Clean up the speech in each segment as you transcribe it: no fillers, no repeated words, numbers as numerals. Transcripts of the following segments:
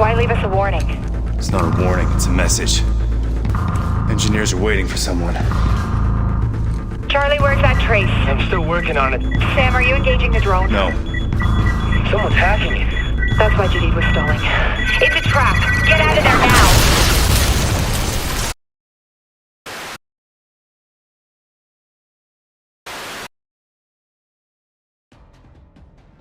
Why leave us a warning? It's not a warning, it's a message. Engineers are waiting for someone. Charlie, where's that trace? I'm still working on it. Sam, are you engaging the drone? No. Someone's hacking it. That's why Jadid was stalling. It's a trap! Get out of there now!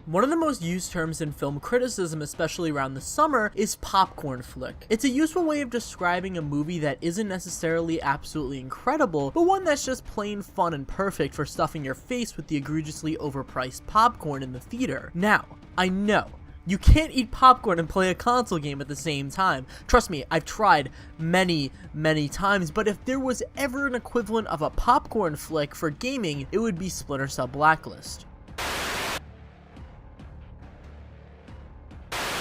One of the most used terms in film criticism, especially around the summer, is popcorn flick. It's a useful way of describing a movie that isn't necessarily absolutely incredible, but one that's just plain fun and perfect for stuffing your face with the egregiously overpriced popcorn in the theater. Now, I know, you can't eat popcorn and play a console game at the same time. Trust me, I've tried many times, but if there was ever an equivalent of a popcorn flick for gaming, it would be Splinter Cell Blacklist.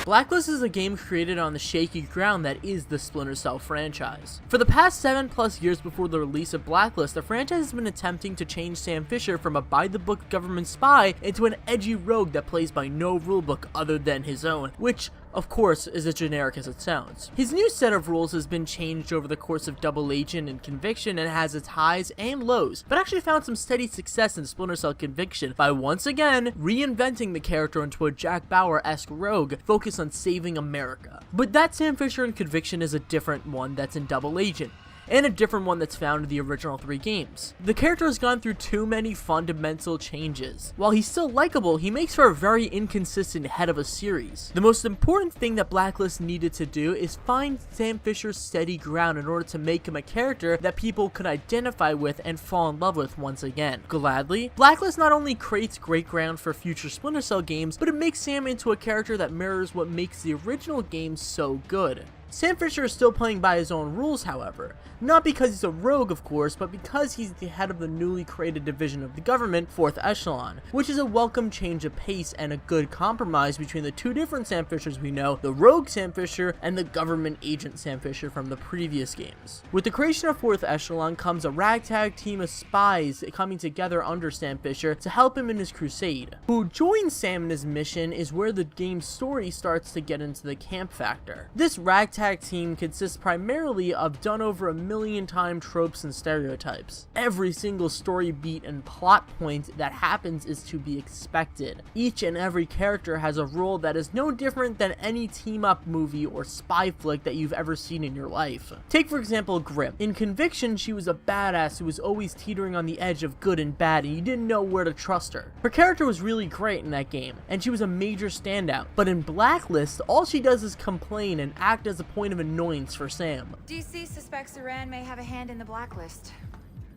Blacklist is a game created on the shaky ground that is the Splinter Cell franchise. For the past 7+ years before the release of Blacklist, the franchise has been attempting to change Sam Fisher from a by-the-book government spy into an edgy rogue that plays by no rulebook other than his own, which, of course, is as generic as it sounds. His new set of rules has been changed over the course of Double Agent and Conviction and has its highs and lows, but actually found some steady success in Splinter Cell Conviction by once again reinventing the character into a Jack Bauer-esque rogue focused on saving America. But that Sam Fisher in Conviction is a different one that's in Double Agent, and a different one that's found in the original 3 games. The character has gone through too many fundamental changes. While he's still likable, he makes for a very inconsistent head of a series. The most important thing that Blacklist needed to do is find Sam Fisher's steady ground in order to make him a character that people could identify with and fall in love with once again. Gladly, Blacklist not only creates great ground for future Splinter Cell games, but it makes Sam into a character that mirrors what makes the original games so good. Sam Fisher is still playing by his own rules, however. Not because he's a rogue, of course, but because he's the head of the newly created division of the government, 4th Echelon, which is a welcome change of pace and a good compromise between the two different Sam Fishers we know, the rogue Sam Fisher and the government agent Sam Fisher from the previous games. With the creation of 4th Echelon comes a ragtag team of spies coming together under Sam Fisher to help him in his crusade. Who joins Sam in his mission is where the game's story starts to get into the camp factor. This ragtag team consists primarily of done over a million time tropes and stereotypes. Every single story beat and plot point that happens is to be expected. Each and every character has a role that is no different than any team-up movie or spy flick that you've ever seen in your life. Take for example Grim. In Conviction, she was a badass who was always teetering on the edge of good and bad, and you didn't know where to trust her. Her character was really great in that game, and she was a major standout. But in Blacklist, all she does is complain and act as a point of annoyance for Sam. DC suspects Iran may have a hand in the Blacklist.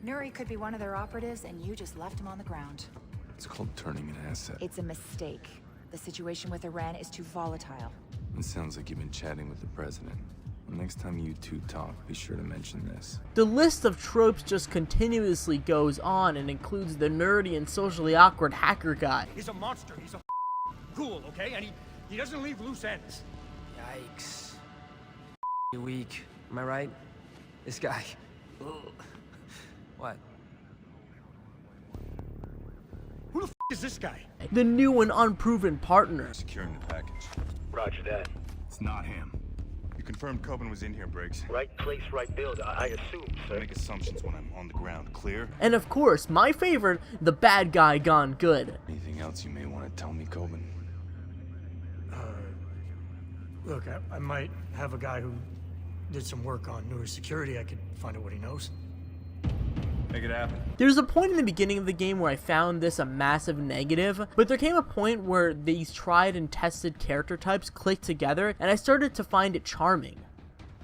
Nuri could be one of their operatives, and you just left him on the ground. It's called turning an asset. It's a mistake. The situation with Iran is too volatile. It sounds like you've been chatting with the president. Well, next time you two talk, be sure to mention this. The list of tropes just continuously goes on and includes the nerdy and socially awkward hacker guy. He's a monster. He's a ghoul, okay? And he doesn't leave loose ends. Yikes. Weak. Am I right? This guy. Ugh. What? Who the is this guy? The new and unproven partner. Securing the package. Roger that. It's not him. You confirmed Coben was in here, Briggs. Right place, right build. I assume, sir. Make assumptions when I'm on the ground. Clear? And of course, my favorite, the bad guy gone good. Anything else you may want to tell me, Coben? Look, I might have a guy who did some work on newer security. I could find out what he knows. Make it happen. There's a point in the beginning of the game where I found this a massive negative, but there came a point where these tried and tested character types clicked together, and I started to find it charming.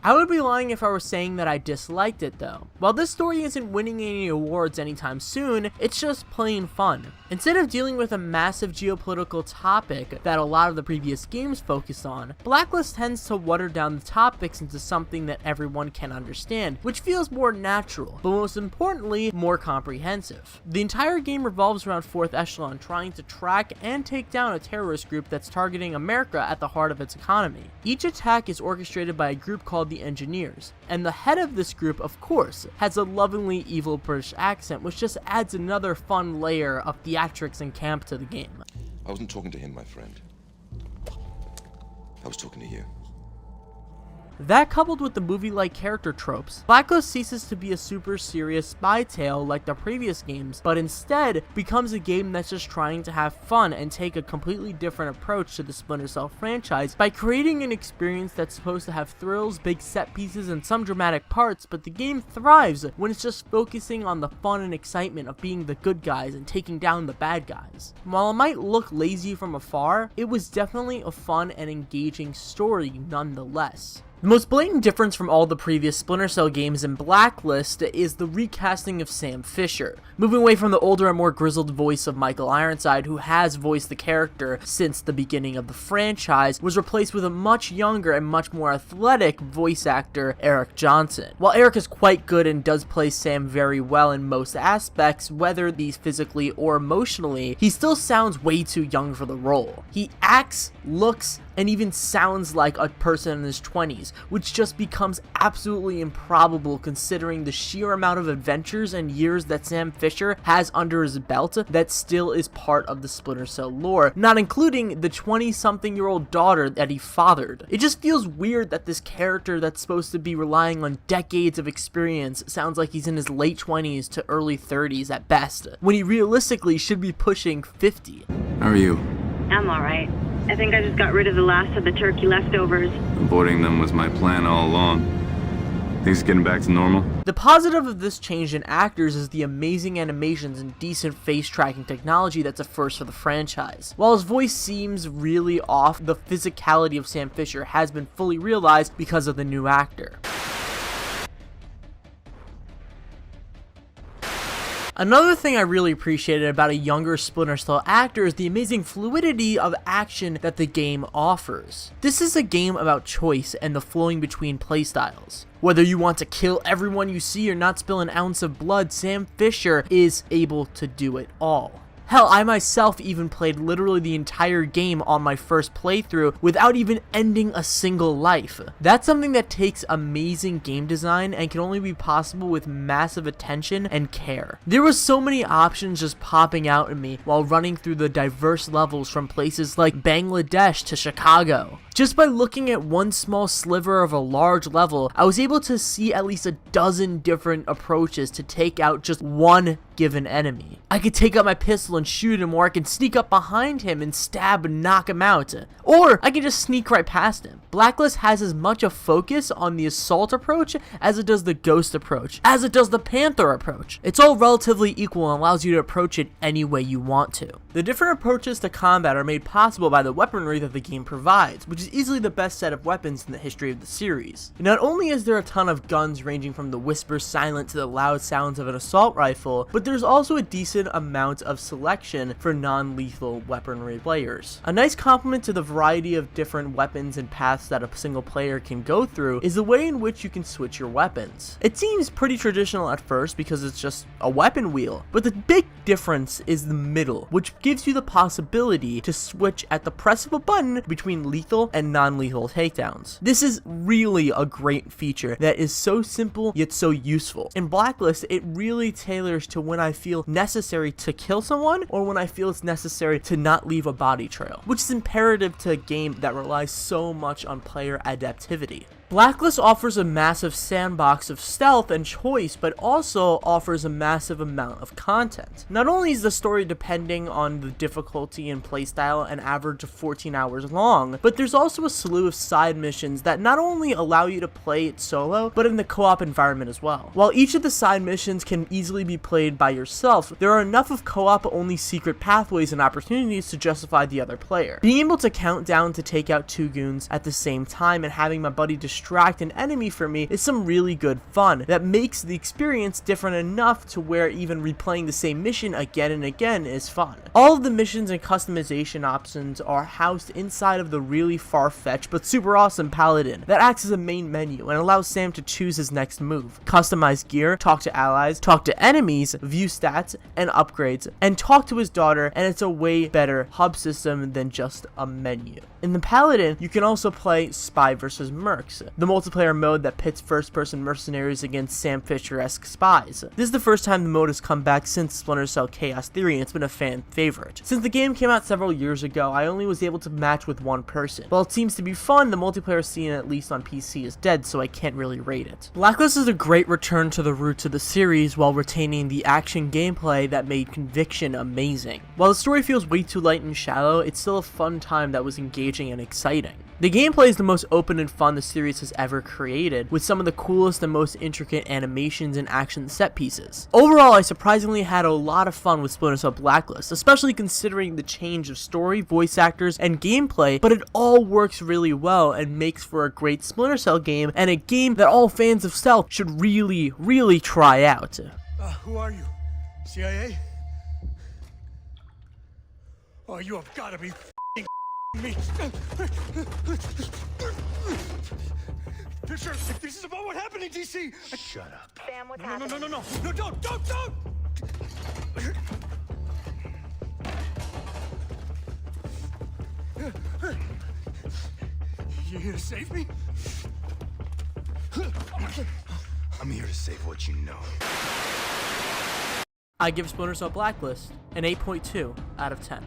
I would be lying if I were saying that I disliked it though. While this story isn't winning any awards anytime soon, it's just plain fun. Instead of dealing with a massive geopolitical topic that a lot of the previous games focused on, Blacklist tends to water down the topics into something that everyone can understand, which feels more natural, but most importantly, more comprehensive. The entire game revolves around 4th Echelon trying to track and take down a terrorist group that's targeting America at the heart of its economy. Each attack is orchestrated by a group called the Engineers, and the head of this group, of course, has a lovingly evil British accent, which just adds another fun layer of theatrics and camp to the game. I wasn't talking to him, my friend. I was talking to you. That, coupled with the movie-like character tropes, Blacklist ceases to be a super serious spy tale like the previous games, but instead becomes a game that's just trying to have fun and take a completely different approach to the Splinter Cell franchise by creating an experience that's supposed to have thrills, big set pieces, and some dramatic parts, but the game thrives when it's just focusing on the fun and excitement of being the good guys and taking down the bad guys. While it might look lazy from afar, it was definitely a fun and engaging story nonetheless. The most blatant difference from all the previous Splinter Cell games in Blacklist is the recasting of Sam Fisher. Moving away from the older and more grizzled voice of Michael Ironside, who has voiced the character since the beginning of the franchise, was replaced with a much younger and much more athletic voice actor, Eric Johnson. While Eric is quite good and does play Sam very well in most aspects, whether these physically or emotionally, he still sounds way too young for the role. He acts, looks, and even sounds like a person in his 20s, which just becomes absolutely improbable considering the sheer amount of adventures and years that Sam Fisher has under his belt that still is part of the Splinter Cell lore, not including the 20-something-year-old daughter that he fathered. It just feels weird that this character that's supposed to be relying on decades of experience sounds like he's in his late 20s to early 30s at best, when he realistically should be pushing 50. How are you? I'm alright. I think I just got rid of the last of the turkey leftovers. Avoiding them was my plan all along. Things getting back to normal? The positive of this change in actors is the amazing animations and decent face tracking technology that's a first for the franchise. While his voice seems really off, the physicality of Sam Fisher has been fully realized because of the new actor. Another thing I really appreciated about a younger Splinter Cell actor is the amazing fluidity of action that the game offers. This is a game about choice and the flowing between playstyles. Whether you want to kill everyone you see or not spill an ounce of blood, Sam Fisher is able to do it all. Hell, I myself even played literally the entire game on my first playthrough without even ending a single life. That's something that takes amazing game design and can only be possible with massive attention and care. There was so many options just popping out at me while running through the diverse levels from places like Bangladesh to Chicago. Just by looking at one small sliver of a large level, I was able to see at least a dozen different approaches to take out just one given enemy. I could take out my pistol and shoot him, or I can sneak up behind him and stab and knock him out, or I can just sneak right past him. Blacklist has as much a focus on the assault approach as it does the ghost approach, as it does the panther approach. It's all relatively equal and allows you to approach it any way you want to. The different approaches to combat are made possible by the weaponry that the game provides, which is easily the best set of weapons in the history of the series. Not only is there a ton of guns ranging from the whisper silent to the loud sounds of an assault rifle, but there's also a decent amount of selection for non-lethal weaponry players. A nice complement to the variety of different weapons and paths that a single player can go through is the way in which you can switch your weapons. It seems pretty traditional at first because it's just a weapon wheel, but the big difference is the middle, which gives you the possibility to switch at the press of a button between lethal and non-lethal takedowns. This is really a great feature that is so simple yet so useful. In Blacklist, it really tailors to when I feel necessary to kill someone or when I feel it's necessary to not leave a body trail, which is imperative to a game that relies so much on player adaptivity. Blacklist offers a massive sandbox of stealth and choice, but also offers a massive amount of content. Not only is the story depending on the difficulty and playstyle an average of 14 hours long, but there's also a slew of side missions that not only allow you to play it solo, but in the co-op environment as well. While each of the side missions can easily be played by yourself, there are enough of co-op only secret pathways and opportunities to justify the other player. Being able to count down to take out 2 goons at the same time and having my buddy distract an enemy for me is some really good fun that makes the experience different enough to where even replaying the same mission again and again is fun. All of the missions and customization options are housed inside of the really far-fetched but super awesome Paladin that acts as a main menu and allows Sam to choose his next move, customize gear, talk to allies, talk to enemies, view stats and upgrades, and talk to his daughter, and it's a way better hub system than just a menu. In the Paladin, you can also play Spy vs. Mercs, the multiplayer mode that pits first-person mercenaries against Sam Fisher-esque spies. This is the first time the mode has come back since Splinter Cell Chaos Theory, and it's been a fan favorite. Since the game came out several years ago, I only was able to match with one person. While it seems to be fun, the multiplayer scene, at least on PC, is dead, so I can't really rate it. Blacklist is a great return to the roots of the series while retaining the action gameplay that made Conviction amazing. While the story feels way too light and shallow, it's still a fun time that was engaging and exciting. The gameplay is the most open and fun the series has ever created, with some of the coolest and most intricate animations and action set pieces. Overall, I surprisingly had a lot of fun with Splinter Cell Blacklist, especially considering the change of story, voice actors, and gameplay, but it all works really well and makes for a great Splinter Cell game, and a game that all fans of stealth should really try out. Who are you? CIA? Oh, you have got to be me. Fisher, if this is about what happened in DC. Shut up. Sam, what's happening? No, don't! You here to save me? I'm here to save what you know. I give Splinter Cell Blacklist an 8.2 out of 10.